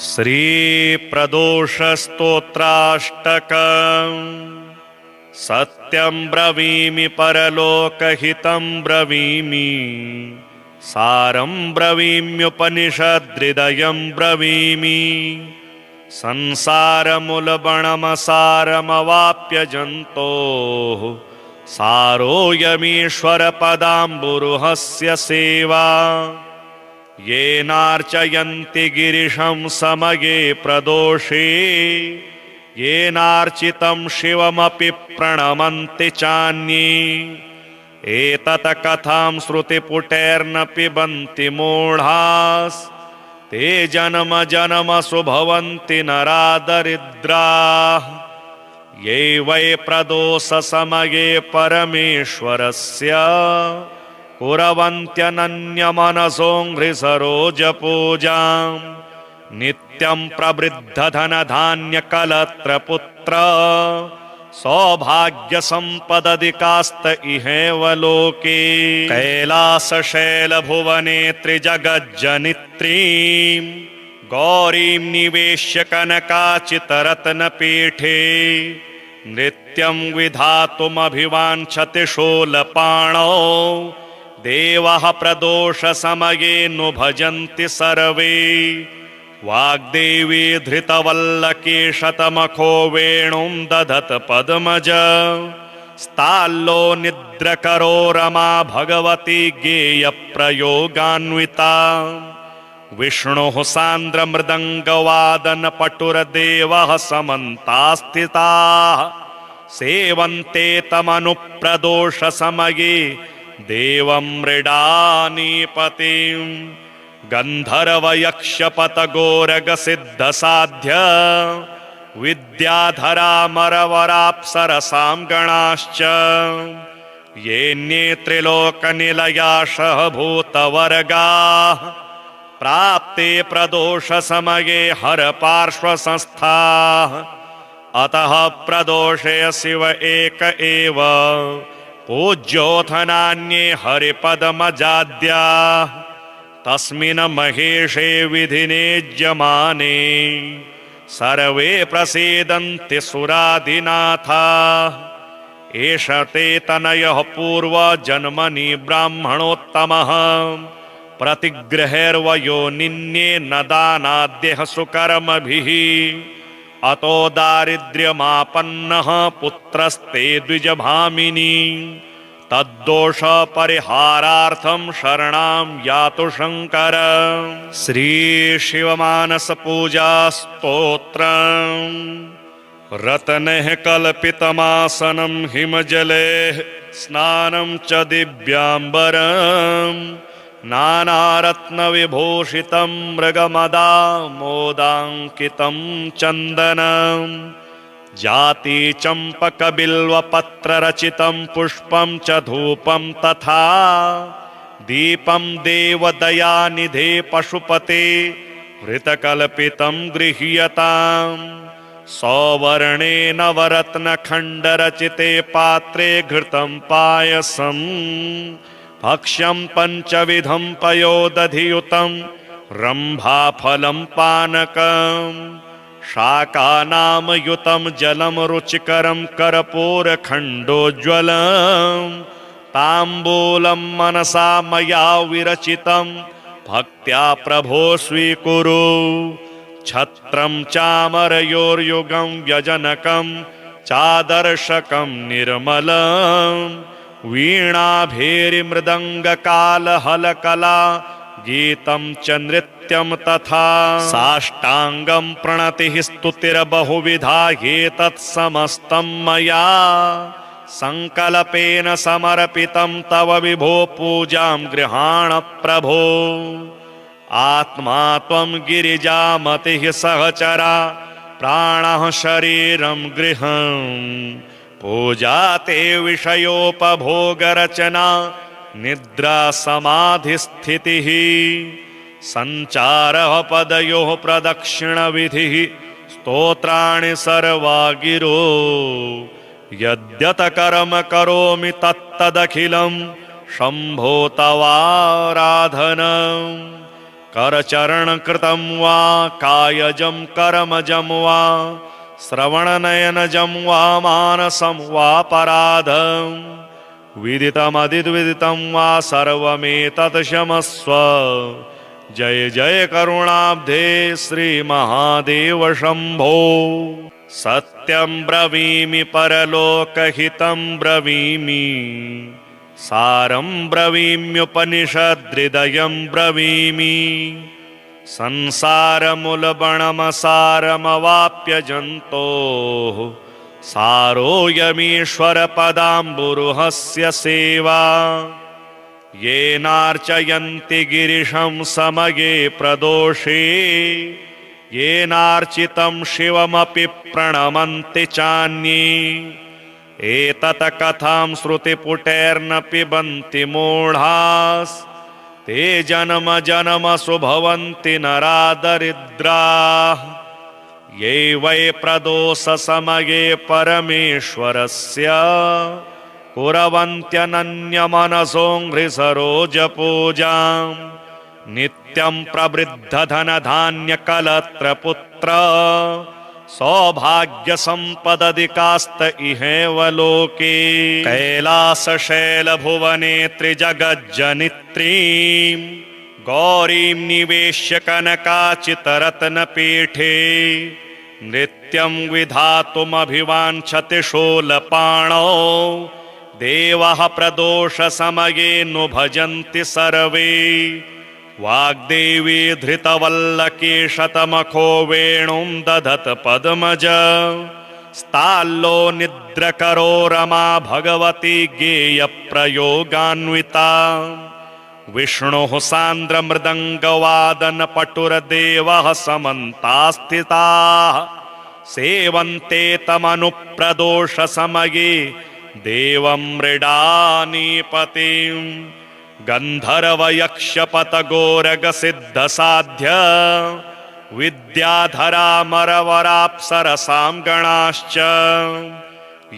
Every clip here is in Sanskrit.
श्री प्रदोष स्तोत्राष्टकम्। सत्यं ब्रवीमि परलोकहितं ब्रवीमि, सारं ब्रवीम्युपनिषद्हृदयं ब्रवीमि। संसारमूलबणमसारमवाप्य जन्तोः, सारोऽयमीश्वरपदाम्बुरुहस्य सेवा। येनार्चयन्ति गिरिशं समये प्रदोषे, येनार्चितं शिवमपि प्रणमन्ति चान्ये। एतत् कथां श्रुतिपुटैर्न पिबन्ति मूढास्, ते जन्म जन्मसु भवन्ति नरादरिद्राः। ये वै प्रदोषसमये परमेश्वरस्य, कुर्वन्त्यनन्यमनसोऽङ्घ्रिसरोजपूजां। नित्यं प्रवृद्धधनधान्यकलत्रपुत्र, सौभाग्यसम्पदधिकास्त इहेव लोके। कैलासशैलभुवने त्रिजगज्जनित्रीं, गौरीं निवेश्य कनकाचितरत्नपीठे। नृत्यं विधातुमभिवाञ्छति शूलपाणौ, देवः प्रदोषसमये नु भजन्ति सर्वे। वाग्देवी धृतवल्लकेशतमखो वेणुं दधत पद्मज, स्ताल्लो निद्रकरो रमा भगवती गेयप्रयोगान्विता। विष्णुः सान्द्रमृदङ्गवादनपटुरदेवः समन्तास्थिताः, सेवन्ते तमनुप्रदोषसमये देवं मृडानीपतिं। गन्धर्वयक्षपतगोरगसिद्धसाध्य, विद्याधरामरवराप्सरसां गणाश्च। येऽन्ये त्रिलोकनिलयाशः भूतवर्गाः, प्राप्ते प्रदोषसमये हरपार्श्वसंस्थाः। अतः प्रदोषे शिव एक एव, पूज्योऽथ नान्ये हरिपदमजाद्याः। तस्मिन् महेशे विधिने ज्यमाने, सर्वे प्रसीदन्ति सुराधिनाथाः। एष ते तनयः पूर्वजन्मनि ब्राह्मणोत्तमः, प्रतिगृहैर्वयोनिन्ये न दानाद्यः सुकर्मभिः। अतो दारिद्र्यमापन्नः पुत्रस्ते द्विजभामिनी, तद्दोष परिहारार्थं शरणां यातु शंकर। श्री शिवमानस पूजा स्तोत्रम्। रत्नैः कल्पितमासनं हिमजलैः स्नानं च दिव्याम्बरम्, नानारत्नविभूषितं मृगमदामोदाङ्कितं चन्दनम्। जातिचम्पकबिल्वपत्ररचितं पुष्पं च धूपं तथा, दीपं देवदयानिधे पशुपते हृतकल्पितं गृह्यताम्। सौवर्णेन नवरत्नखण्डरचिते पात्रे घृतं पायसम्, भक्ष्यं पञ्चविधं पयोदधियुतं रम्भाफलं पानकम्। शाकानामयुतं जलं रुचिकरं कर्पूरखण्डोज्ज्वलं, ताम्बूलं मनसा मया विरचितं भक्त्या प्रभो स्वीकुरु। छत्रं चामरयोर्युगं व्यजनकं चादर्शकं निर्मलं, वीणाभेरिमृदङ्गकालहलकला गीतं च नृत्यं तथा। साष्टाङ्गं प्रणतिः स्तुतिर्बहुविधा, एतत् समस्तं मया संकल्पेन समर्पितं तव विभो। पूजां गृहाण प्रभो। आत्मा त्वं गिरिजामतिः सहचरा, प्राणः शरीरं गृहम्। पूजा ते विषयोपभोगरचना, निद्रा समाधिस्थितिः। सञ्चारः पदयोः प्रदक्षिणविधिः, स्तोत्राणि सर्वा गिरो। यद्यत कर्म करोमि तत्तदखिलं शम्भो तवाराधनम्। करचरणकृतं वा कायजं कर्मजं वा श्रवणनयनजं वा मानसं वा पराधं विदितमदिद्विदितं वा सर्वमेतत् क्षमस्व। जय जय करुणाब्धे श्रीमहादेव शम्भो। सत्यं ब्रवीमि परलोकहितं ब्रवीमि सारं ब्रवीम्युपनिषद्हृदयं ब्रवीमि संसारमूलबणमसारमवाप्य जन्तोः सारोऽयमीश्वरपदाम्बुरुहस्य सेवा। येनार्चयन्ति गिरिशं समये प्रदोषे येनार्चितं शिवमपि प्रणमन्ति चान्ये। एतत् कथां श्रुतिपुटैर्न पिबन्ति मूढास् ते जन्म जन्मसु भवन्ति नरादरिद्राः। ये वै प्रदोषसमये परमेश्वरस्य कुर्वन्त्यनन्यमनसो हृसरोजपूजां नित्यं प्रवृद्धधनधान्यकलत्रपुत्र सौभाग्यसम्पदधिकास्त इहेव लोके। कैलासशैलभुवने त्रिजगज्जनित्रीं गौरीं निवेश्य कनकाचितरत्नपीठे नृत्यं विधातुमभिवाञ्छति शूलपाणौ देवः प्रदोषसमये नु भजन्ति सर्वे। वाग्देवी धृतवल्लकी शतमखो वेणुं दधत पद्मज स्ताल्लो निद्रकरो रमा भगवती गेयप्रयोगान्विता। विष्णुः सान्द्रमृदङ्गवादनपटुरदेवः समन्तास्थिताः सेवन्ते तमनुप्रदोषसमये देवं मृडानीपतिम्। गन्धर्वयक्षपतगोरगसिद्धसाध्य विद्याधरामरवराप्सरसां गणाश्च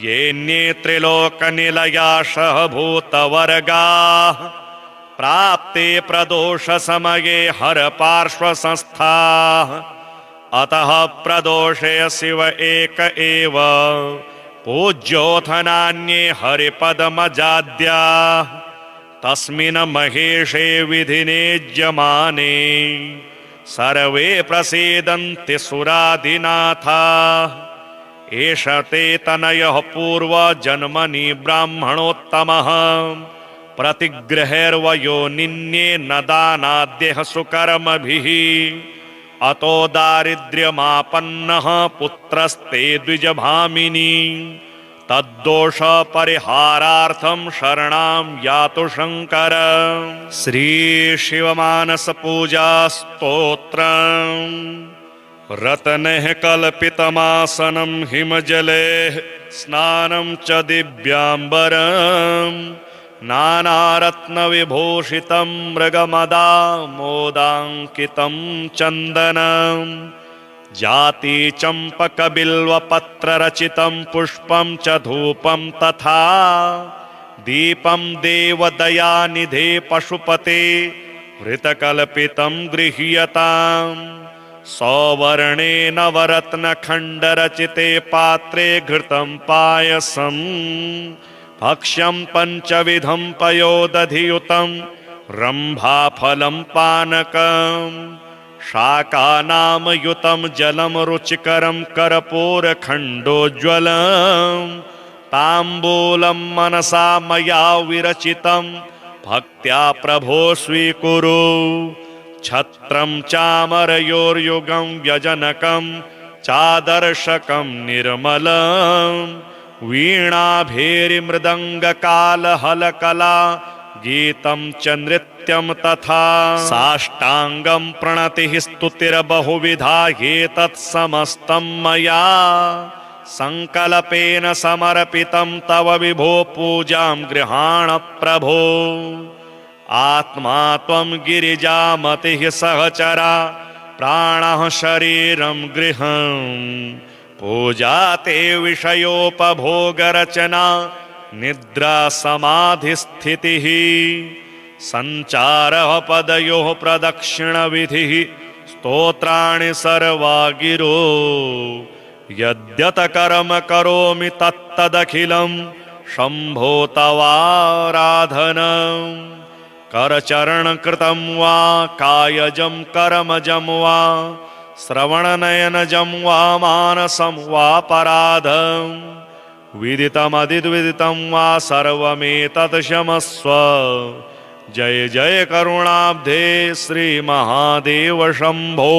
येऽन्ये त्रिलोकनिलयाशः भूतवर्गाः प्राप्ते प्रदोषसमये हरपार्श्वसंस्थाः। अतः प्रदोषे शिव एक एव पूज्योऽथ नान्ये हरिपदमजाद्याः। तस्मिन् महेशे विधिनेज्यमाने सर्वे प्रसीदन्ति सुरादिनाथाः। एष ते तनयः पूर्वजन्मनि ब्राह्मणोत्तमः प्रतिगृहैर्वयोनिन्ये न दानाद्यः सुकर्मभिः। अतो दारिद्र्यमापन्नः पुत्रस्ते द्विजभामिनी तद्दोष परिहारार्थं शरणां यातु शंकर। श्री शिवमानस पूजा स्तोत्रम्। रत्नैः कल्पितमासनं हिमजले स्नानं च दिव्याम्बरम् नानारत्नविभूषितं मृगमदामोदाङ्कितं चन्दनम् जाति चम्पकबिल्वपत्ररचितं पुष्पं च धूपं तथा दीपं देवदयानिधे पशुपते हृतकल्पितं गृह्यताम्। सौवर्णेन नवरत्नखण्डरचिते पात्रे घृतं पायसं भक्ष्यं पञ्चविधं पयोदधियुतं रम्भाफलं पानकम् शाकानामयुतं जलं रुचिकरं कर्पूरखण्डोज्ज्वलं ताम्बूलं मनसा मया विरचितं भक्त्या प्रभो स्वीकुरु। छत्रं चामरयोर्युगं व्यजनकं चादर्शकं निर्मलं वीणाभेरिमृदङ्गकालहलकला गीतं च नृत्यं तथा। साष्टाङ्गं प्रणतिः स्तुतिर्बहुविधा एतत् समस्तं मया संकल्पेन समर्पितं तव विभो पूजां गृहाण प्रभो। आत्मा त्वं गिरिजामतिः सहचरा प्राणः शरीरं गृहम् पूजा ते विषयोपभोगरचना निद्रा समाधिस्थितिः। सञ्चारः पदयोः प्रदक्षिणविधिः स्तोत्राणि सर्वा गिरो यद्यत कर्म करोमि तत्तदखिलं शम्भो तवाराधनम् करचरणकृतं वा कायजं कर्मजं वा श्रवणनयनजं वा मानसं वा पराधम् विदितमदिद्विदितं वा सर्वमेतत् क्षमस्व जय जय करुणाब्धे श्रीमहादेव शम्भो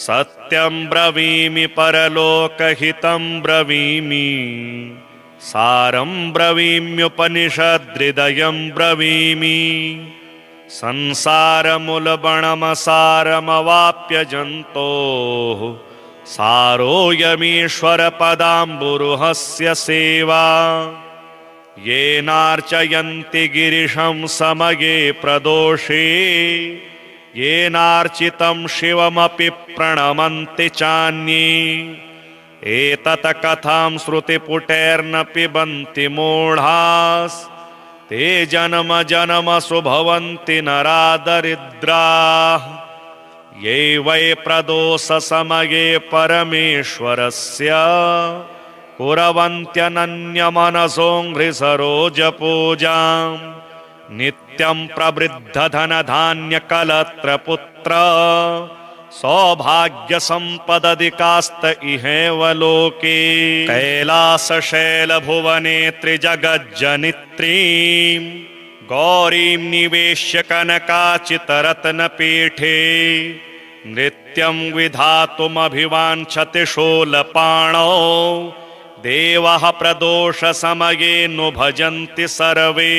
सत्यं ब्रवीमि परलोकहितं ब्रवीमि सारं ब्रवीम्युपनिषद्हृदयं ब्रवीमि संसारमूलबणमसारमवाप्य जन्तोः सारोऽयमीश्वरपदाम्बुरुहस्य सेवा येनार्चयन्ति गिरिशं समये प्रदोषे येनार्चितं शिवमपि प्रणमन्ति चान्ये एतत् कथां श्रुतिपुटैर्न पिबन्ति मूढास् ते जन्म जन्मसु भवन्ति नरादरिद्राः ये वै प्रदोषसमये परमेश्वरस्य कुर्वन्त्यनन्यमनसोऽङ्घ्रिसरोजपूजां नित्यं प्रवृद्धधनधान्यकलत्रपुत्र सौभाग्यसम्पदधिकास्त इहेव लोके कैलासशैलभुवने त्रिजगज्जनित्रीं गौरीं निवेश्य कनकाचितरत्नपीठे नृत्यं विधातुमभिवाञ्छति शूलपाणौ देवः प्रदोषसमये नु भजन्ति सर्वे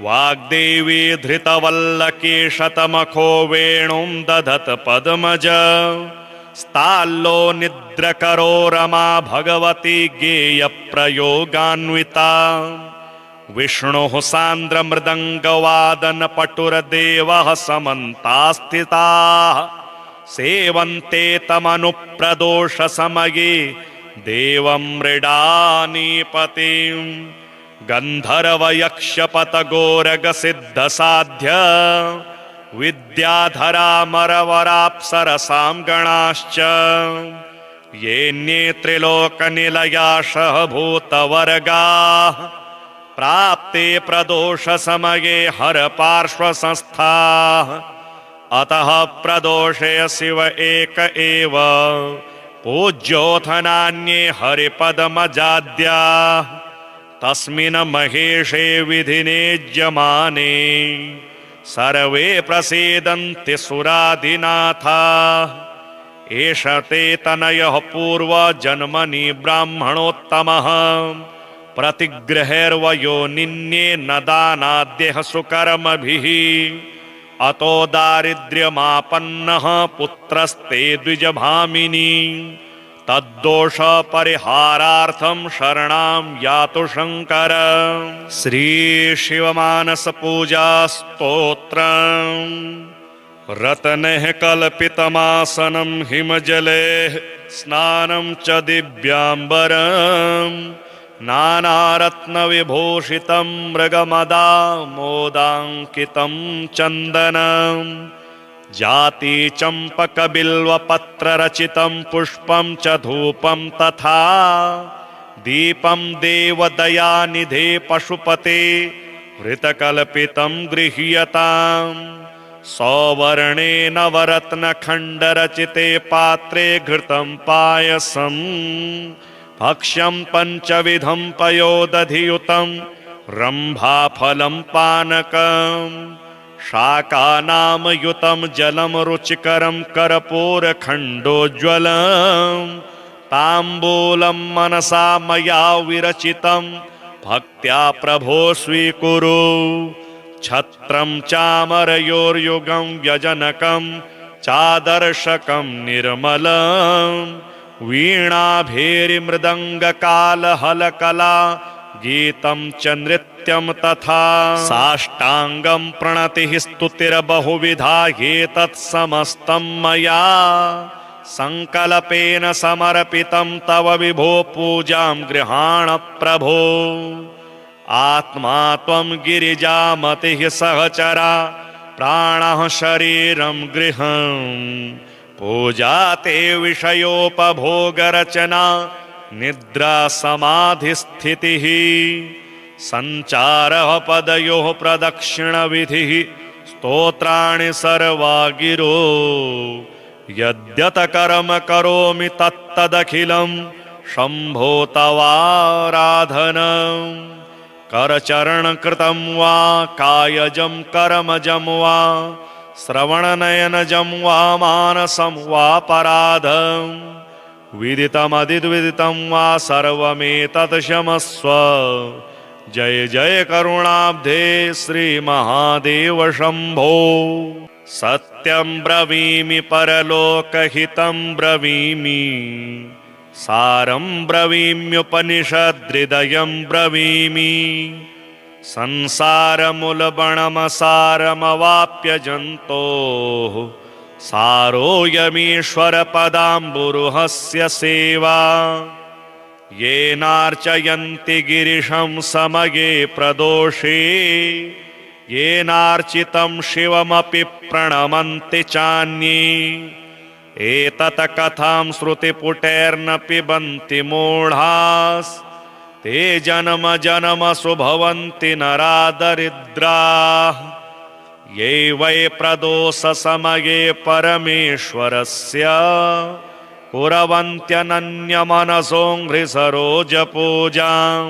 वाग्देवी धृतवल्लकेशतमखो वेणुं दधत पद्मज स्ताल्लो निद्रकरो रमा भगवती गेयप्रयोगान्विता विष्णुः सान्द्रमृदङ्गवादनपटुरदेवः समन्तास्थिताः सेवन्ते तमनुप्रदोषसमये देवं मृडानीपतिम् गन्धर्वयक्षपतगोरगसिद्धसाध्य विद्याधरामरवराप्सरसां गणाश्च येऽन्ये त्रिलोकनिलयाशः भूतवर्गाः प्राप्ते प्रदोषसमये हरपार्श्वसंस्थाः अतः प्रदोषे शिव एक एव पूज्योऽथ नान्ये हरिपदमजाद्याः तस्मिन् महेशे विधिनेज्यमाने सर्वे प्रसीदन्ति सुराधिनाथाः एष ते तनयः पूर्वजन्मनि ब्राह्मणोत्तमः प्रतिगृहैर्वयो निन्ये न दानाद्यः सुकर्मभिः अतो दारिद्र्यमापन्नः पुत्रस्ते द्विजभामिनी तद्दोष परिहारार्थं शरणां यातु शंकर श्री शिवमानस पूजा स्तोत्रम् रत्नैः कल्पितमासनं हिमजले स्नानं च दिव्याम्बरम् नानारत्नविभूषितं मृगमदामोदाङ्कितं चन्दनम् जाति चम्पकबिल्वपत्ररचितं पुष्पं च धूपं तथा दीपं देवदयानिधे पशुपते हृतकल्पितं गृह्यताम् सौवर्णे नवरत्नखण्डरचिते पात्रे घृतं पायसम् भक्ष्यं पञ्चविधं पयोदधियुतं रम्भाफलं पानकम् शाकानामयुतं जलं रुचिकरं कर्पूरखण्डोज्ज्वलं ताम्बूलं मनसा मया विरचितं भक्त्या प्रभो स्वीकुरु छत्रं चामरयोर्युगं व्यजनकं चादर्शकं निर्मलं वीणाभेरिमृदङ्गकालहलकला गीतं च नृत्यं तथा साष्टाङ्गं प्रणतिः स्तुतिर्बहुविधा एतत् समस्तं मया संकल्पेन समर्पितं तव विभो पूजां गृहाण प्रभो आत्मा त्वं गिरिजामतिः सहचरा प्राणः शरीरं गृहम् पूजा ते विषयोपभोगरचना निद्रा समाधिस्थितिः सञ्चारः पदयोः प्रदक्षिणविधिः स्तोत्राणि सर्वा गिरो यद्यत कर्म करोमि तत्तदखिलं शम्भो तवाराधनम् करचरणकृतं वा कायजं कर्मजं वा श्रवणनयनजं वा मानसं वा पराधं विदितमदिद्विदितं वा सर्वमेतत् क्षमस्व जय जय करुणाब्धे श्रीमहादेव शम्भो सत्यं ब्रवीमि परलोकहितं ब्रवीमि सारं ब्रवीम्युपनिषद्हृदयं ब्रवीमि संसारमूलबणमसारमवाप्य जन्तोः सारोऽयमीश्वरपदाम्बुरुहस्य सेवा येनार्चयन्ति गिरिशं समये प्रदोषे येनार्चितं शिवमपि प्रणमन्ति चान्ये एतत् कथां श्रुतिपुटैर्न पिबन्ति मूढास् ते जन्म जन्मसु भवन्ति नरादरिद्राः ये वै प्रदोषसमये परमेश्वरस्य कुर्वन्त्यनन्यमनसो घ्रिसरोजपूजां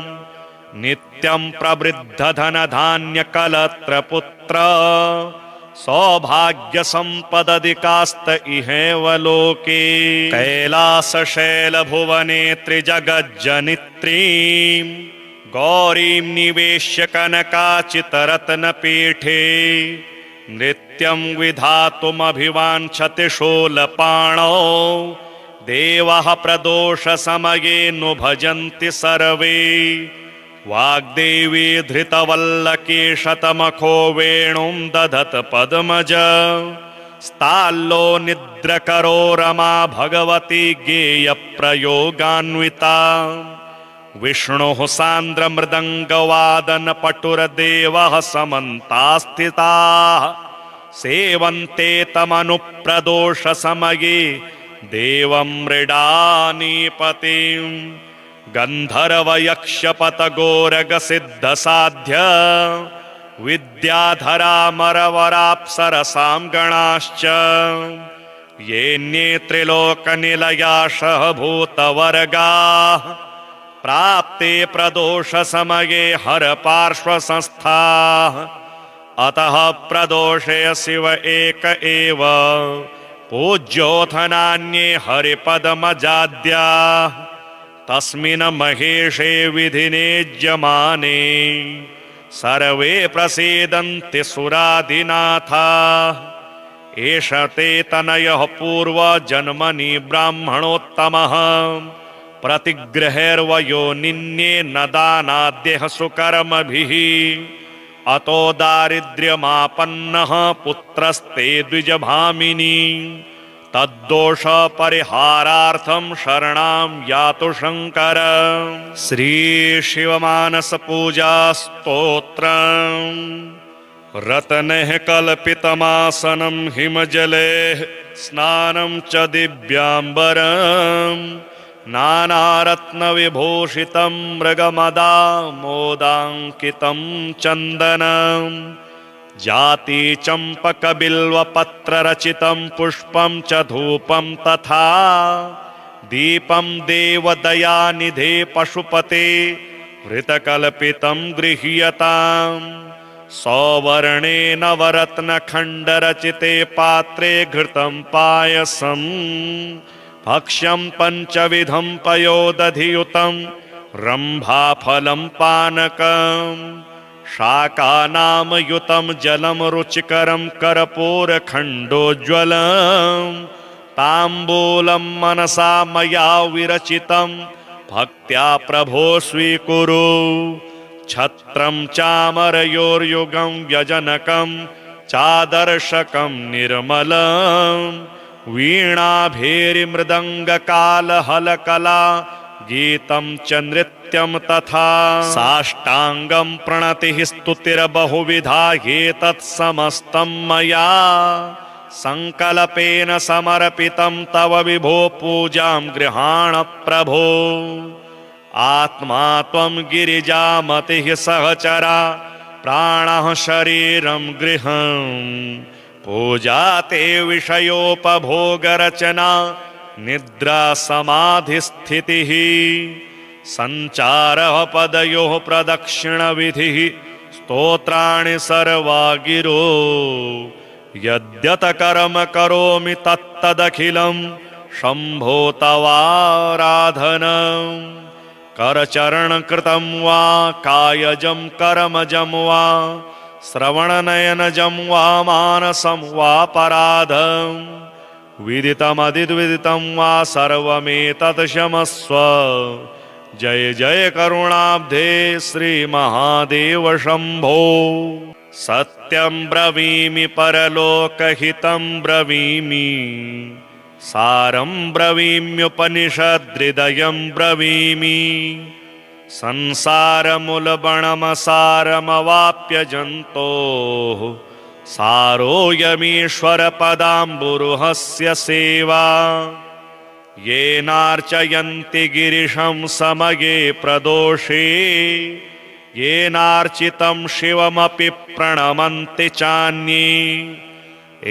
नित्यं प्रवृद्धधनधान्यकलत्रपुत्र सौभाग्यसम्पदधिकास्त इहेव लोके कैलासशैलभुवने त्रिजगज्जनित्रीं गौरीं निवेश्य कनकाचितरत्नपीठे नृत्यं विधातुमभिवाञ्छति शूलपाणौ देवः प्रदोषसमये नु भजन्ति सर्वे वाग्देवी धृतवल्लकी शतमखो वेणुं दधत पद्मज स्ताल्लो निद्रकरो रमा भगवती गेयप्रयोगान्विता विष्णुः सान्द्रमृदङ्गवादनपटुरदेवः समन्तास्थिताः सेवन्ते तमनुप्रदोषसमये देवं मृडानीपतिम् गन्धर्वयक्षपतगोरगसिद्धसाध्य विद्याधरामरवराप्सरसां गणाश्च येऽन्ये त्रिलोकनिलयाशः भूतवर्गाः प्राप्ते प्रदोषसमये हरपार्श्वसंस्थाः अतः प्रदोषे शिव एक एव पूज्योऽथ नान्ये हरिपदमजाद्याः तस्मिन् महेशे विधिनेज्यमाने सर्वे प्रसीदन्ति सुराधिनाथाः एष ते तनयः पूर्वजन्मनि ब्राह्मणोत्तमः प्रतिगृहैर्वयोनिन्ये न दानाद्यः सुकर्मभिः अतो दारिद्र्यमापन्नः पुत्रस्ते द्विजभामिनी तद्दोष परिहारार्थं शरणां यातु शंकर। श्री शिवमानस पूजा स्तोत्रम्। रत्नैः कल्पितमासनं हिमजलैः स्नानं च दिव्याम्बरम् नानारत्नविभूषितं मृगमदामोदाङ्कितं चन्दनम् जाति चम्पकबिल्वपत्ररचितं पुष्पं च धूपं तथा दीपं देवदयानिधे पशुपते हृतकल्पितं गृह्यताम् सौवर्णेन नवरत्नखण्डरचिते पात्रे घृतं पायसं भक्ष्यं पञ्चविधं पयोदधियुतं रम्भाफलं पानकम् शाकानामयुतं जलं रुचिकरं कर्पूरखण्डोज्ज्वलं ताम्बूलं मनसा मया विरचितं भक्त्या प्रभो स्वीकुरु छत्रं चामरयोर्युगं व्यजनकं चादर्शकं निर्मलं वीणाभेरिमृदङ्गकालहलकला गीतं च नृत्यं तथा साष्टांगं प्रणतिः स्तुतिर्बहुविधा एतत् समस्तं मया संकल्पेन समर्पितं तव विभो पूजां गृहाण प्रभो आत्मा त्वं गिरिजामतिः सहचरा प्राणः शरीरं गृहं पूजा ते विषयोपभोगरचना निद्रा समाधिस्थितिः संचारः पदयोः प्रदक्षिणविधिः स्तोत्राणि सर्वा गिरो यद्यत कर्म करोमि तत्तदखिलं शम्भो तवाराधनं करचरणकृतं वा कायजं कर्मजं वा श्रवणनयनजं वा मानसं वा पराधं विदितमदिद्विदितं वा सर्वमेतत् क्षमस्व जय जय करुणाब्धे श्रीमहादेव शम्भो सत्यं ब्रवीमि परलोकहितं ब्रवीमि सारं ब्रवीम्युपनिषद्हृदयं ब्रवीमि संसारमूलबणमसारमवाप्य जन्तोः सारोऽयमीश्वरपदाम्बुरुहस्य सेवा येनार्चयन्ति गिरिशं समये प्रदोषे येनार्चितं शिवमपि प्रणमन्ति चान्ये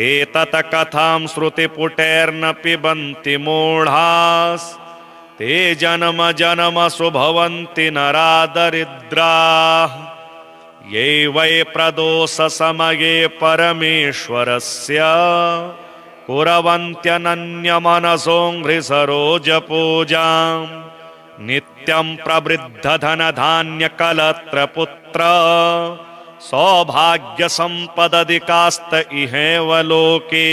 एतत् कथां श्रुतिपुटैर्न पिबन्ति मूढास् ते जन्म जन्मसु भवन्ति नरादरिद्राः ये वै प्रदोषसमये परमेश्वरस्य कुर्वन्त्यनन्यमनसो हृसरोजपूजां नित्यं प्रवृद्धधनधान्यकलत्रपुत्र सौभाग्यसम्पदधिकास्त इहेव लोके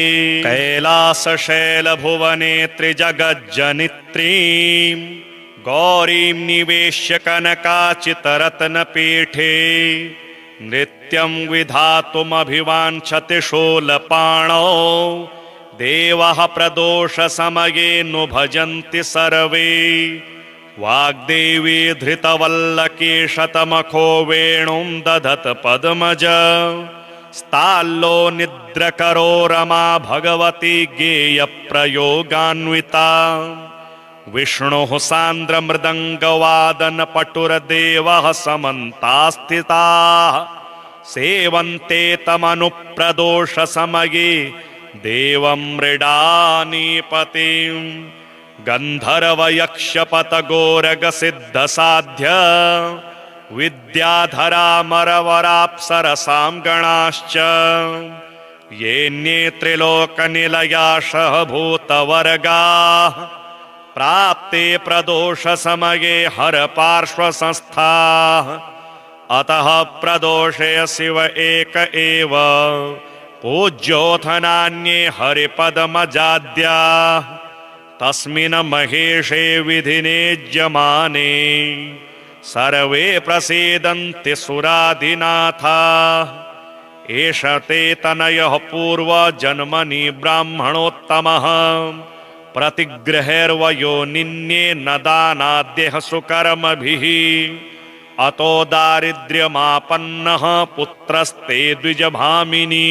कैलासशैलभुवने त्रिजगज्जनित्रीं गौरीं निवेश्य कनकाचितरत्नपीठे नृत्यं विधातुमभिवाञ्छति शूलपाणौ देवः प्रदोषसमये नु भजन्ति सर्वे वाग्देवी धृतवल्लकीशतमखो वेणुं दधत पद्मज स्ताल्लो निद्रकरो रमा भगवती गेयप्रयोगान्विता विष्णुः सान्द्रमृदङ्गवादनपटुरदेवः समन्तास्थिताः सेवन्ते तमनुप्रदोषसमये देवं मृडानीपतिं गन्धर्वयक्षपतगोरगसिद्धसाध्य विद्याधरामरवराप्सरसां गणाश्च येऽन्ये त्रिलोकनिलयाशः भूतवर्गाः प्राप्ते प्रदोषसमये हरपार्श्वसंस्थाः अतः प्रदोषे शिव एक एव पूज्योऽथ नान्ये हरिपदमजाद्याः तस्मिन् महेशे विधिनेज्यमाने सर्वे प्रसीदन्ति सुराधिनाथाः एष ते तनयः पूर्वजन्मनि ब्राह्मणोत्तमः प्रतिगृहैर्वयो निन्ये न दानाद्यः सुकर्मभिः अतो दारिद्र्यमापन्नः पुत्रस्ते द्विजभामिनी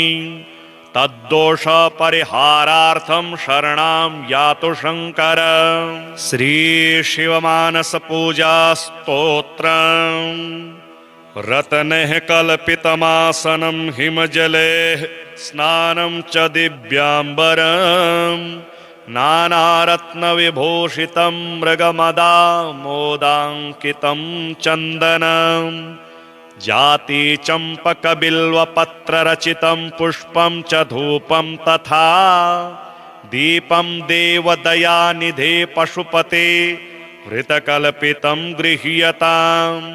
तद्दोष परिहारार्थं शरणां यातु शंकर। श्री शिवमानस पूजा स्तोत्रम्। रत्नैः कल्पितमासनं हिमजले स्नानं च दिव्याम्बरम् नानारत्नविभूषितं मृगमदामोदाङ्कितं चन्दनं जाति चम्पकबिल्वपत्ररचितं पुष्पं च धूपं तथा दीपं देवदयानिधे पशुपते हृतकल्पितं गृह्यताम्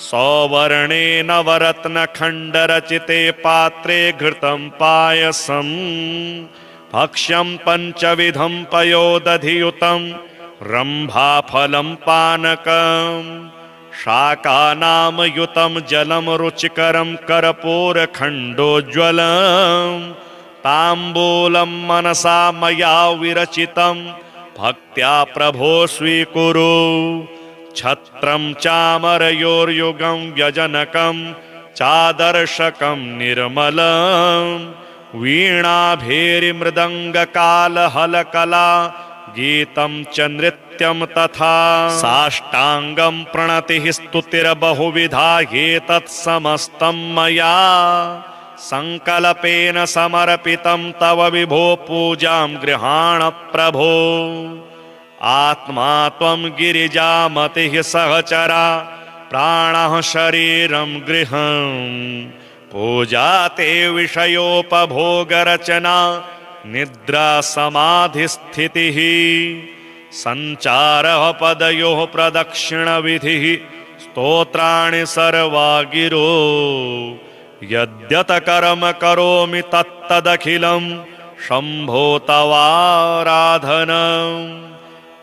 सौवर्णेन नवरत्नखण्डरचिते पात्रे घृतं पायसम् भक्ष्यं पञ्चविधं पयोदधियुतं रम्भाफलं पानकम् शाकानामयुतं जलं रुचिकरं कर्पूरखण्डोज्ज्वलं ताम्बूलं मनसा मया विरचितं भक्त्या प्रभो स्वीकुरु। छत्रं चामरयोर्युगं व्यजनकं चादर्शकं निर्मलं वीणाभेरिमृदङ्गकालहलकला गीतं च नृत्यं तथा। साष्टाङ्गं प्रणतिः स्तुतिर्बहुविधा एतत् समस्तं मया संकल्पेन समर्पितं तव विभो पूजां गृहाण प्रभो। आत्मा त्वं गिरिजामतिः सहचरा प्राणः शरीरं गृहम् पूजा ते विषयोपभोगरचना निद्रा समाधिस्थितिः संचारः पदयोः प्रदक्षिणविधिः स्तोत्राणि सर्वा गिरो। यद्यत कर्म करोमि तत्तदखिलं शम्भो तवाराधनम्।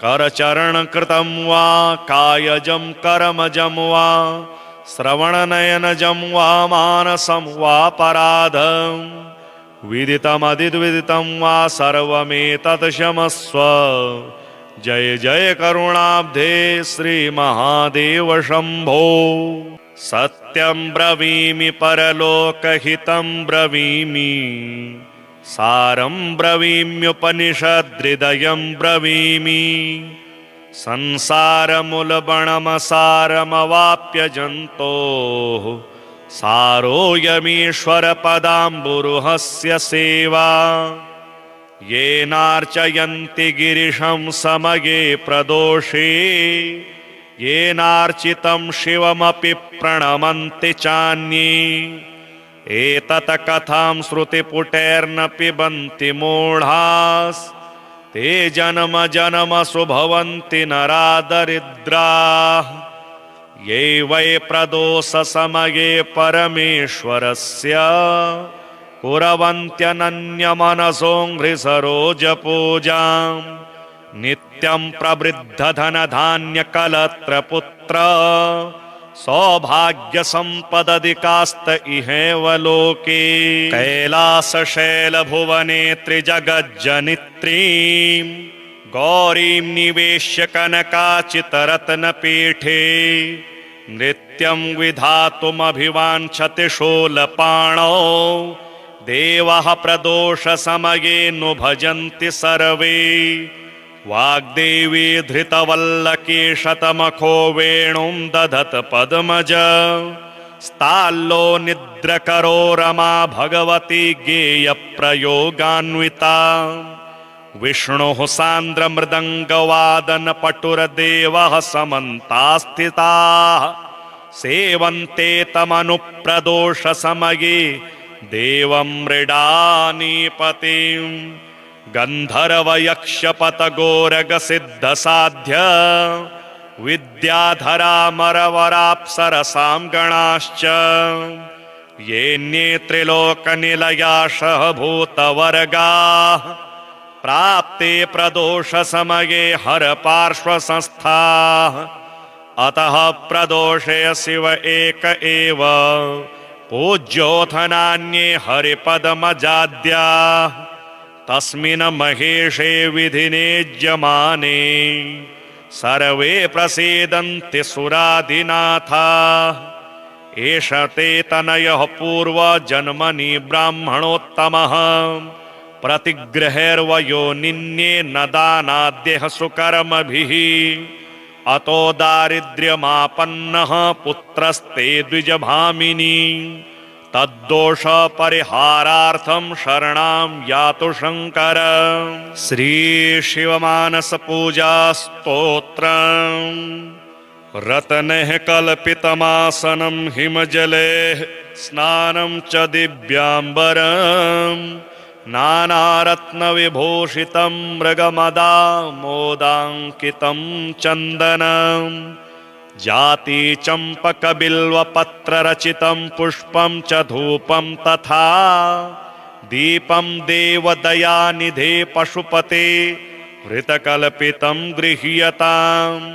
करचरणकृतं वा कायजं कर्मजं वा श्रवणनयनजं वा मानसं वा पराधं विदितमदिद्विदितं वा सर्वमेतत् क्षमस्व। जय जय करुणाब्धे श्री महादेव शंभो। सत्यं ब्रवीमि परलोकहितं ब्रवीमि सारं ब्रवीम्युपनिषद्हृदयं ब्रवीमि। संसारमूलबणमसारमवाप्य जन्तोः सारोऽयमीश्वरपदाम्बुरुहस्य सेवा। येनार्चयन्ति गिरिशं समये प्रदोषे येनार्चितं शिवमपि प्रणमन्ति चान्ये। एतत् कथां श्रुतिपुटैर्न पिबन्ति मूढास् ते जन्म जन्मसु भवन्ति नरादरिद्राः। ये वै प्रदोषसमये परमेश्वरस्य कुर्वन्त्यनन्यमनसोऽङ्घ्रिसरोजपूजां नित्यं प्रवृद्धधनधान्यकलत्रपुत्र सौभाग्यसम्पदधिकास्त इहेव लोके। कैलासशैलभुवने त्रिजगज्जनित्रीं गौरीं निवेश्य कनकाचितरत्नपीठे नृत्यं विधातुमभिवाञ्छति शूलपाणौ। देवः प्रदोषसमये नु भजन्ति सर्वे। वाग्देवी धृतवल्लकी शतमखो वेणुं दधत पद्मज स्ताल्लो निद्रकरो रमा भगवती गेयप्रयोगान्विता। विष्णुः सान्द्रमृदङ्गवादनपटुरदेवः समन्तास्थिताः सेवन्ते तमनुप्रदोषसमये देवं मृडानीपतिं। गन्धर्वयक्षपतगोरगसिद्धसाध्य विद्याधरामरवराप्सरसां गणाश्च येऽन्ये त्रिलोकनिलयाशः भूतवर्गाः प्राप्ते प्रदोषसमये हरपार्श्वसंस्थाः। अतः प्रदोषे शिव एक एव पूज्योऽथ नान्ये हरिपदमजाद्याः। तस्मिन् महेशे विधिनेज्यमाने सर्वे प्रसीदन्ति सुराधिनाथाः। एष ते तनयः पूर्वजन्मनि ब्राह्मणोत्तमः प्रतिगृहैर्वयोनिन्ये न दानाद्यः सुकर्मभिः। अतो दारिद्र्यमापन्नः पुत्रस्ते द्विजभामिनी। तद्दोष परिहारार्थं शरणां यातु शंकर। श्री शिवमानस पूजा स्तोत्रम्। रत्नैः कल्पितमासनं हिमजलैः स्नानं च दिव्याम्बरम् नानारत्नविभूषितं मृगमदामोदाङ्कितं चन्दनम्। जाति चम्पकबिल्वपत्ररचितं पुष्पं च धूपं तथा दीपं देवदयानिधे पशुपते हृतकल्पितं गृह्यताम्।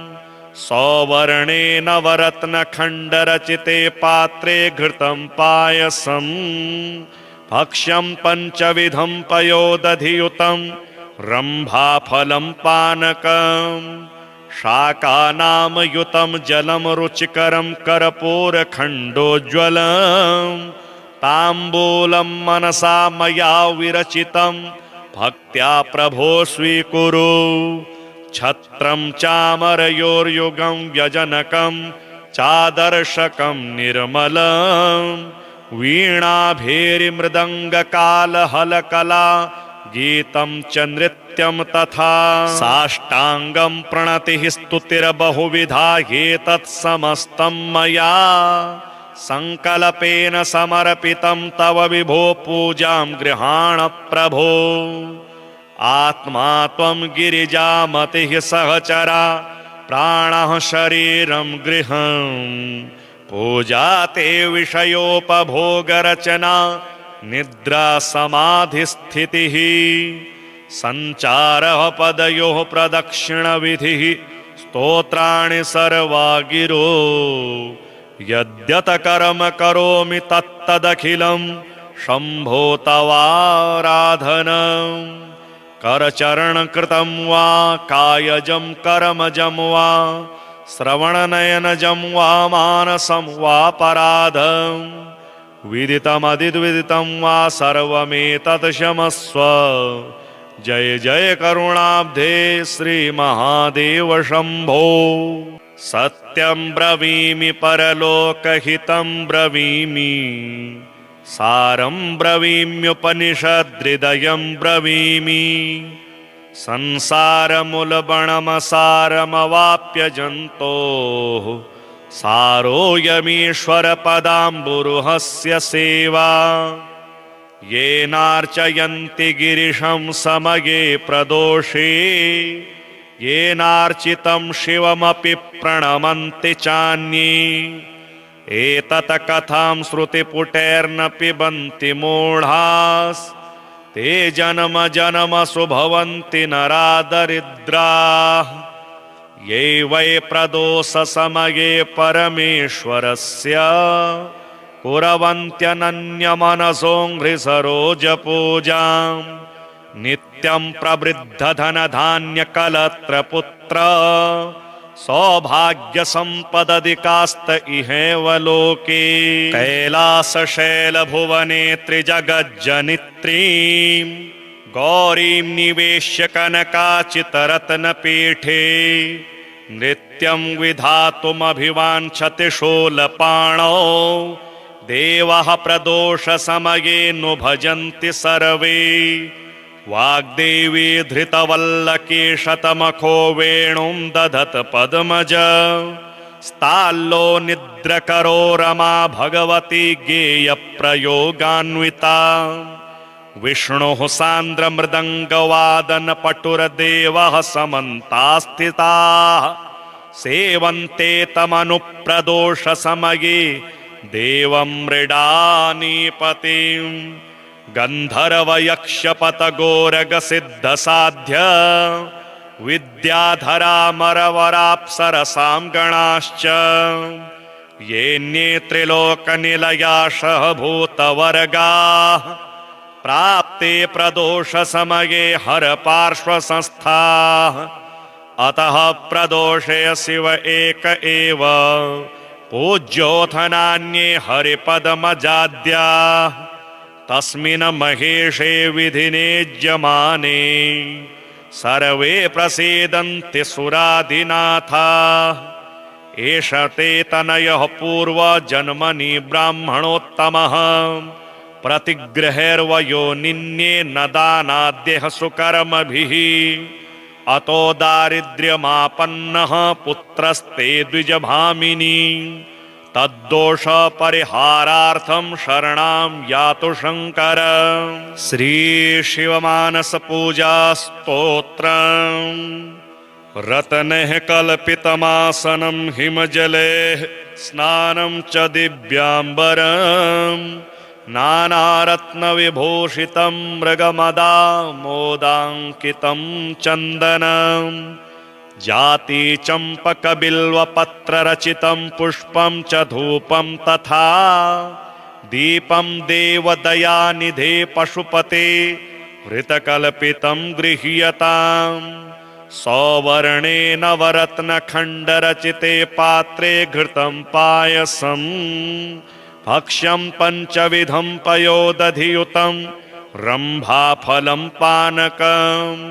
सौवर्णेन नवरत्नखण्डरचिते पात्रे घृतं पायसम् भक्ष्यं पञ्चविधं पयोदधियुतं रम्भाफलं पानकं शाकानामयुतं जलं रुचिकरं कर्पूरखण्डोज्ज्वलं ताम्बूलं मनसा मया विरचितं भक्त्या प्रभो स्वीकुरु छत्रं चामरयोर्युगं व्यजनकं चादर्शकं निर्मलं वीणाभेरिमृदङ्गकालहलकला गीतं च नृत्यं तथा साष्टाङ्गं प्रणतिः स्तुतिर्बहुविधा एतत् समस्तं मया संकल्पेन समर्पितं तव विभो पूजां गृहाण प्रभो आत्मा त्वं गिरिजामतिः सहचरा प्राणः शरीरं गृहं पूजा ते विषयोपभोगरचना निद्रा समाधिस्थितिः सञ्चारः पदयोः प्रदक्षिणविधिः स्तोत्राणि सर्वा गिरो यद्यत कर्म करोमि तत्तदखिलं शम्भो तवाराधनम् करचरणकृतं वा कायजं कर्मजं वा श्रवणनयनजं वा मानसं वा पराधं विदितमदिद्विदितं वा सर्वमेतत् क्षमस्व जय जय करुणाब्धे श्रीमहादेव शम्भो सत्यं ब्रवीमि परलोकहितं ब्रवीमि सारं ब्रवीम्युपनिषद्हृदयं ब्रवीमि संसारमूलबणमसारमवाप्य जन्तोः सारोऽयमीश्वरपदाम्बुरुहस्य सेवा येनार्चयन्ति गिरिशं समये प्रदोषे येनार्चितं शिवमपि प्रणमन्ति चान्ये एतत् कथां श्रुतिपुटैर्न पिबन्ति मूढास् ते जन्म जन्मसु भवन्ति नरादरिद्राः ये वै प्रदोषसमये परमेश्वरस्य कुर्वन्त्यनन्यमनसोऽङ्घ्रिसरोजपूजां नित्यं प्रवृद्धधनधान्यकलत्रपुत्र सौभाग्यसम्पदधिकास्त इहेव लोके कैलासशैलभुवने त्रिजगज्जनित्रीं गौरीं निवेश्य कनकाचितरत्नपीठे नृत्यं विधातुमभिवाञ्छति शूलपाणौ देवः प्रदोषसमये नु भजन्ति सर्वे वाग्देवी धृतवल्लकी शतमखो वेणुं दधत पद्मज स्ताल्लो निद्रकरो रमा भगवती गेयप्रयोगान्विता विष्णुः सान्द्रमृदङ्गवादनपटुरदेवः समन्तास्थिताः सेवन्ते तमनुप्रदोषसमये देवं मृडानीपतिम् गन्धर्वयक्षपतगोरगसिद्धसाध्य विद्याधरामरवराप्सरसां गणाश्च येऽन्ये त्रिलोकनिलयाशः भूतवर्गाः प्राप्ते प्रदोषसमये हरपार्श्वसंस्थाः अतः प्रदोषे शिव एक एव पूज्योऽथ नान्ये हरिपदमजाद्याः तस्मिन् महेशे विधिनेज्यमाने सर्वे प्रसीदन्ति सुरादिनाथाः एष ते तनयः पूर्वजन्मनि ब्राह्मणोत्तमः प्रतिगृहैर्वयोनिन्ये न दानाद्यः सुकर्मभिः अतो दारिद्र्यमापन्नः पुत्रस्ते द्विजभामिनी तद्दोष परिहारार्थं शरणां यातु शंकर। श्री शिवमानस पूजा स्तोत्रम्। रत्नैः कल्पितमासनं हिमजले स्नानं च दिव्याम्बरम् नानारत्नविभूषितं मृगमदामोदाङ्कितं चन्दनम् जाति चम्पकबिल्वपत्ररचितं पुष्पं च धूपं तथा दीपं देवदयानिधे पशुपते ऋतकल्पितं गृह्यताम् सौवर्णे नवरत्नखण्डरचिते पात्रे घृतं पायसम् भक्ष्यं पञ्चविधं पयोदधियुतं रम्भाफलं पानकम्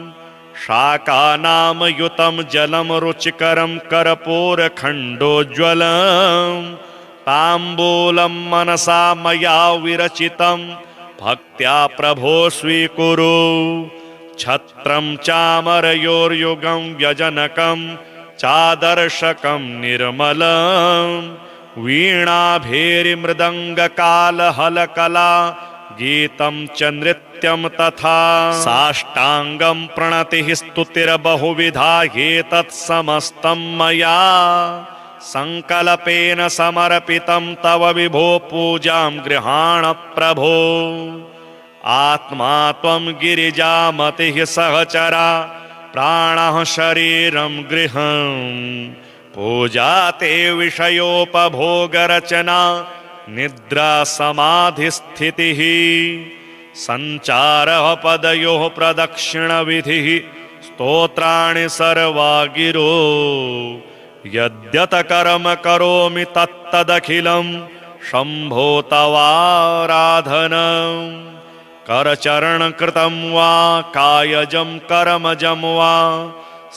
शाकानामयुतं जलं रुचिकरं कर्पूरखण्डोज्ज्वलम् ताम्बूलं मनसा मया विरचितं भक्त्या प्रभो स्वीकुरु छत्रं चामरयोर्युगं व्यजनकं चादर्शकं निर्मलं वीणाभेरिमृदङ्गकालहलकला गीतं च नृत्यं तथा साष्टाङ्गं प्रणतिः स्तुतिर्बहुविधा एतत् समस्तं मया संकल्पेन समर्पितं तव विभो पूजां गृहाण प्रभो आत्मा त्वं गिरिजामतिः सहचरा प्राणः शरीरं गृहम् पूजा ते विषयोपभोगरचना निद्रा समाधिस्थितिः संचारः पदयोः प्रदक्षिणविधिः स्तोत्राणि सर्वा गिरो यद्यत कर्म करोमि तत्तदखिलं शम्भो तवाराधनम् करचरणकृतं वा कायजं कर्मजं वा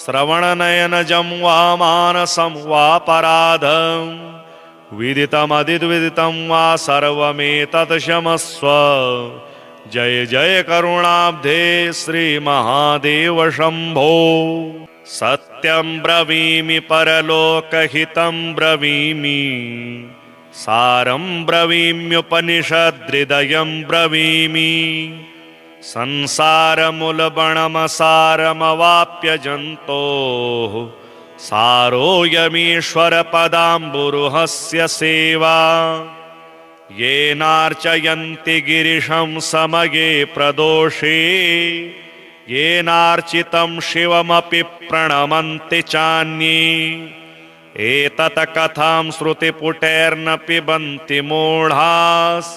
श्रवणनयनजं वा मानसं वा पराधम् विदितमदिद्विदितं वा सर्वमेतत् क्षमस्व जय जय करुणाब्धे श्रीमहादेव शम्भो सत्यं ब्रवीमि परलोकहितं ब्रवीमि सारं ब्रवीम्युपनिषद्हृदयं ब्रवीमि संसारमूलबणमसारमवाप्य जन्तोः सारोऽयमीश्वरपदाम्बुरुहस्य सेवा येनार्चयन्ति गिरिशं समये प्रदोषे येनार्चितं शिवमपि प्रणमन्ति चान्ये एतत् कथां श्रुतिपुटैर्न पिबन्ति मूढास्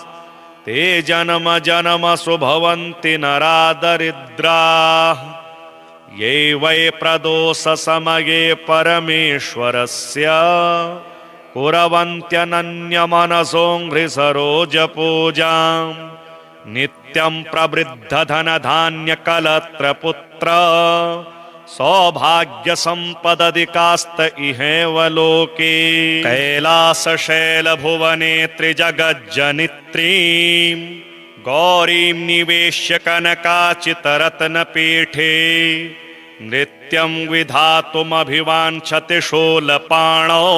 ते जन्म जन्मसु भवन्ति नरादरिद्राः ये वै प्रदोषसमये परमेश्वरस्य कुर्वन्त्यनन्यमनसोऽङ्घ्रिसरोजपूजाम् नित्यं प्रवृद्धधनधान्यकलत्रपुत्र सौभाग्यसम्पदधिकास्त इहेव लोके कैलासशैलभुवने त्रिजगज्जनित्रीं गौरीं निवेश्य कनकाचितरत्नपीठे नृत्यं विधातुमभिवाञ्छति शूलपाणौ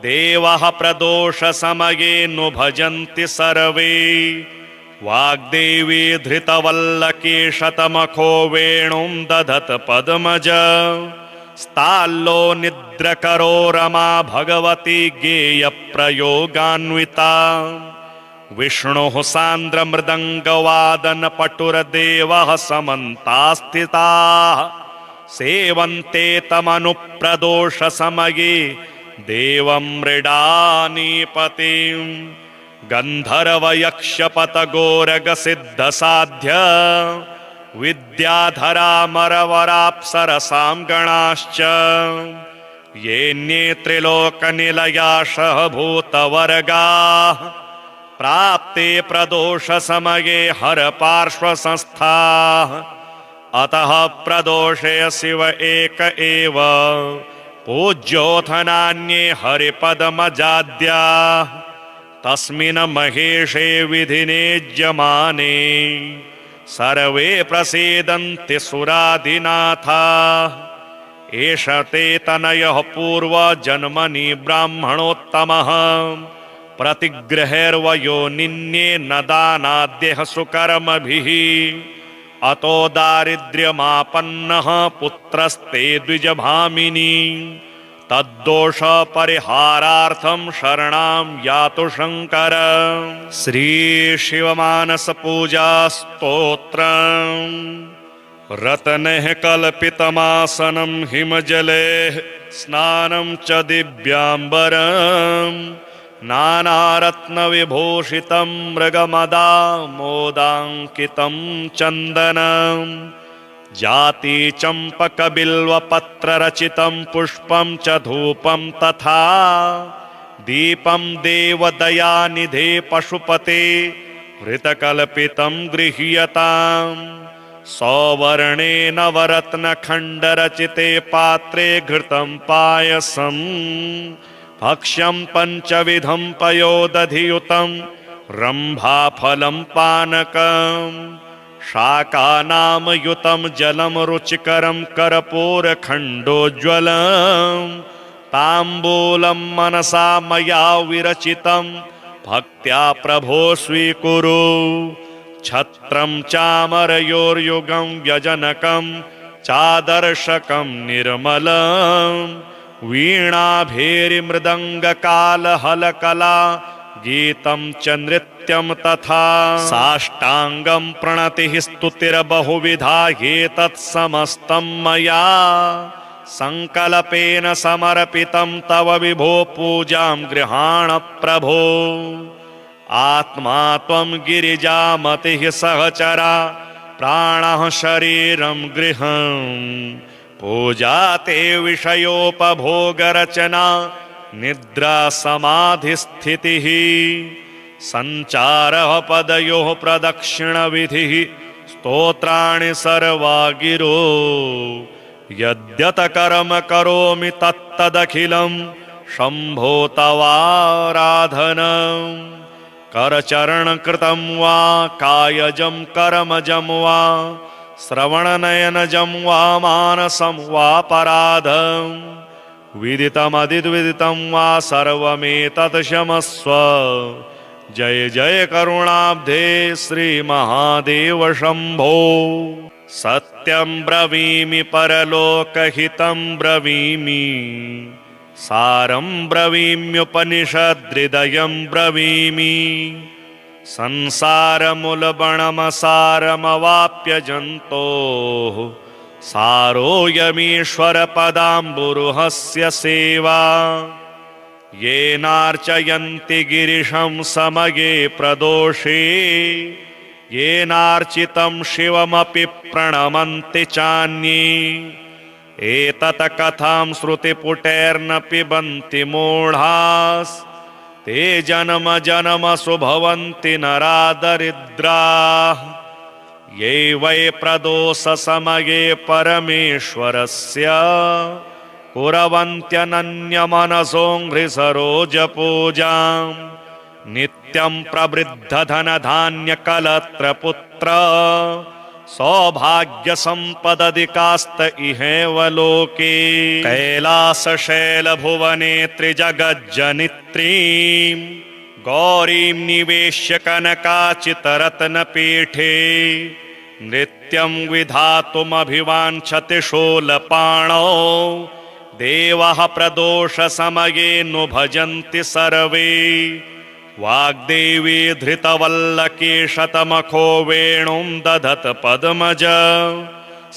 देवः प्रदोषसमये नु भजन्ति सर्वे वाग्देवी धृतवल्लकी शतमखो वेणुं दधत पद्मज स्ताल्लो निद्रकरो रमा भगवती गेयप्रयोगान्विता विष्णुः सान्द्रमृदङ्गवादनपटुरदेवः समन्तास्थिताः सेवन्ते तमनुप्रदोषसमये देवं मृडानीपतिम् गन्धर्वयक्षपतगोरगसिद्धसाध्य विद्याधरामरवराप्सरसां गणाश्च येऽन्ये त्रिलोकनिलयाशः भूतवर्गाः प्राप्ते प्रदोषसमये हरपार्श्वसंस्थाः अतः प्रदोषे शिव एक एव पूज्योऽथ नान्ये हरिपदमजाद्याः तस्मिन् महेशे विधिनेज्यमाने सर्वे प्रसीदन्ति सुराधिनाथाः एष ते तनयः पूर्वजन्मनि ब्राह्मणोत्तमः प्रतिगृहैर्वयो निन्ये न दानाद्यः सुकर्मभिः अतो दारिद्र्यमापन्नः पुत्रस्ते द्विजभामिनी तद्दोष परिहारार्थं शरणां यातु शंकर। श्री शिवमानस पूजा स्तोत्रम्। रत्नैः कल्पितमासनं हिमजले स्नानं च दिव्याम्बरम् नानारत्नविभूषितं मृगमदामोदाङ्कितं चन्दनं जातिचम्पकबिल्वपत्ररचितं पुष्पं च धूपं तथा दीपं देवदयानिधे पशुपते हृतकल्पितं गृह्यताम् सौवर्णेन नवरत्नखण्डरचिते पात्रे घृतं पायसम् भक्ष्यं पञ्चविधं पयोदधियुतं रम्भाफलं पानकम् शाकानामयुतं जलं रुचिकरं कर्पूरखण्डोज्ज्वलम् ताम्बूलं मनसा मया विरचितं भक्त्या प्रभो स्वीकुरु छत्रं चामरयोर्युगं व्यजनकं चादर्शकं निर्मलम् वीणाभेरिमृदङ्गकालहलकला गीतं च नृत्यं तथा साष्टाङ्गं प्रणतिः स्तुतिर्बहुविधा ह्येतत् समस्तं मया संकल्पेन समर्पितं तव विभो पूजां गृहाण प्रभो आत्मा त्वं गिरिजामतिः सहचरा प्राणः शरीरं गृहम् पूजा ते विषयोपभोगरचना निद्रा समाधिस्थितिः सञ्चारः पदयोः प्रदक्षिणविधिः स्तोत्राणि सर्वा गिरो यद्यत कर्म करोमि तत्तदखिलं शम्भो तवाराधनम् करचरणकृतं वा कायजं कर्मजं वा श्रवणनयनजं वा मानसं वा पराधं विदितमदिद्विदितं वा सर्वमेतत् क्षमस्व जय जय करुणाब्धे श्रीमहादेव शम्भो सत्यं ब्रवीमि परलोकहितं ब्रवीमि सारं ब्रवीम्युपनिषद्हृदयं ब्रवीमि संसारमूलबणमसारमवाप्य जन्तोः सारोऽयमीश्वरपदाम्बुरुहस्य सेवा येनार्चयन्ति गिरिशं समये प्रदोषे येनार्चितं शिवमपि प्रणमन्ति चान्ये एतत् कथां श्रुतिपुटैर्न पिबन्ति मूढास् ते जन्म जन्मसु भवन्ति नरादरिद्राः ये वै प्रदोषसमये परमेश्वरस्य कुर्वन्त्यनन्यमनसोऽङ्घ्रिसरोजपूजां नित्यं प्रवृद्धधनधान्यकलत्रपुत्र सौभाग्यसम्पदधिकास्त इहेव लोके कैलासशैलभुवने त्रिजगज्जनित्रीं गौरीं निवेश्य कनकाचितरत्नपीठे नृत्यं विधातुमभिवाञ्छति शूलपाणौ देवः प्रदोषसमये नु भजन्ति सर्वे वाग्देवी धृतवल्लकी शतमखो वेणुं दधत पद्मज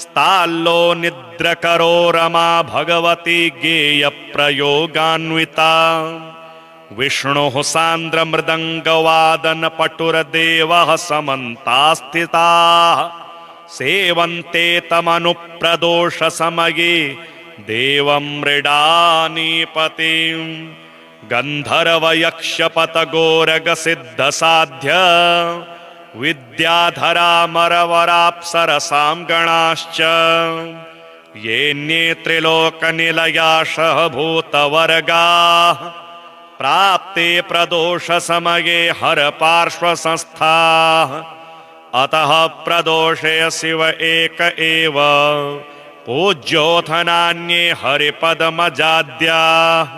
स्ताल्लो निद्रकरो रमा भगवती गेयप्रयोगान्विता विष्णुः सान्द्रमृदङ्गवादनपटुरदेवः समन्तास्थिताः सेवन्ते तमनुप्रदोषसमये देवं मृडानीपतिम् गन्धर्वयक्षपतगोरगसिद्धसाध्य विद्याधरामरवराप्सरसां गणाश्च येऽन्ये त्रिलोकनिलयाशः भूतवर्गाः प्राप्ते प्रदोषसमये हरपार्श्वसंस्थाः अतः प्रदोषे शिव एक एव पूज्योऽथ नान्ये हरिपदमजाद्याः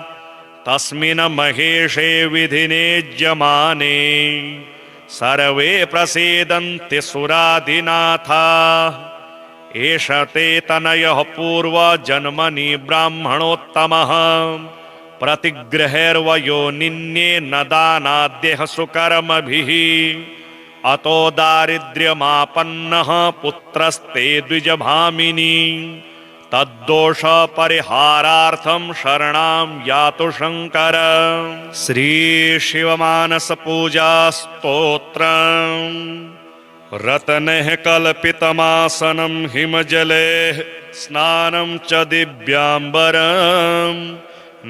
तस्मिन् महेशे विधिनेज्यमाने सर्वे प्रसीदन्ति सुराधिनाथाः एष ते तनयः पूर्वजन्मनि ब्राह्मणोत्तमः प्रतिगृहैर्वयोनिन्ये न दानाद्यः सुकर्मभिः अतो दारिद्र्यमापन्नः पुत्रस्ते द्विजभामिनी तद्दोष परिहारार्थं शरणं यातु शंकर। श्री शिवमानस पूजा स्तोत्रम्। रत्नैः कल्पितमासनं हिमजलैः स्नानं च दिव्याम्बरम्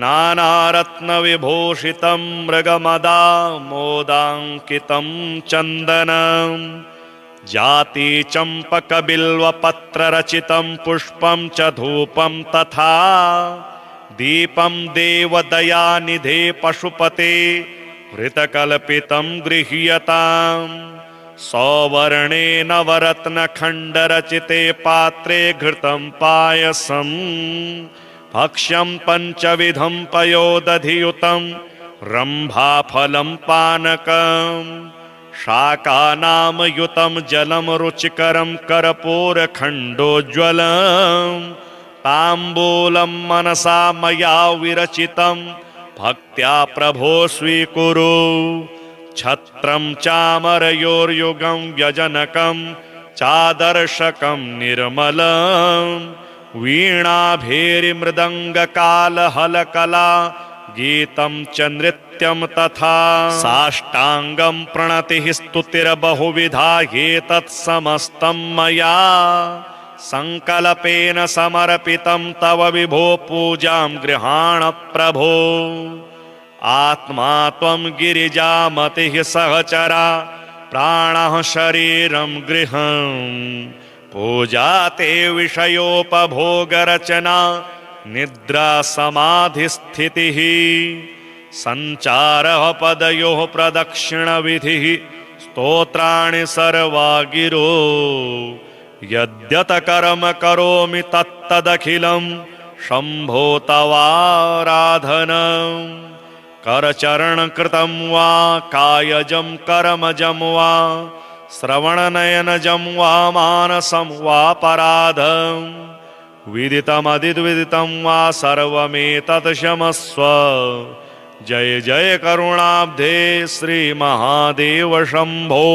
नानारत्नविभूषितं मृगमदामोदाङ्कितं चन्दनम् जाति चम्पकबिल्वपत्ररचितं पुष्पं च धूपं तथा दीपं देवदयानिधे पशुपते हृतकल्पितं गृह्यताम्। सौवर्णे नवरत्नखण्डरचिते पात्रे घृतं पायसं भक्ष्यं पञ्चविधं पयोदधियुतं रम्भाफलं पानकम् शाकानामयुतं जलं रुचिकरं कर्पूरखण्डोज्ज्वलम् ताम्बूलं मनसा मया विरचितं भक्त्या प्रभो स्वीकुरु। छत्रं चामरयोर्युगं व्यजनकं चादर्शकं निर्मलं वीणाभेरिमृदङ्गकालहलकला गीतं च नृत्यं तथा साष्टाङ्गं प्रणतिः स्तुतिर्बहुविधा एतत् समस्तं मया संकल्पेन समर्पितं तव विभो पूजां गृहाण प्रभो। आत्मा त्वं गिरिजामतिः सहचरा प्राणः शरीरं गृहम् पूजा ते विषयोपभोगरचना निद्रा समाधिस्थितिः संचारः पदयोः प्रदक्षिणविधिः स्तोत्राणि सर्वा गिरो। यद्यत कर्म करोमि तत्तदखिलं शम्भो तवाराधनम्। करचरणकृतं वा कायजं कर्मजं वा श्रवणनयनजं वा मानसं वापराधम् विदितमदिद्विदितं वा सर्वमेतत् क्षमस्व। जय जय करुणाब्धे श्री महादेव शंभो।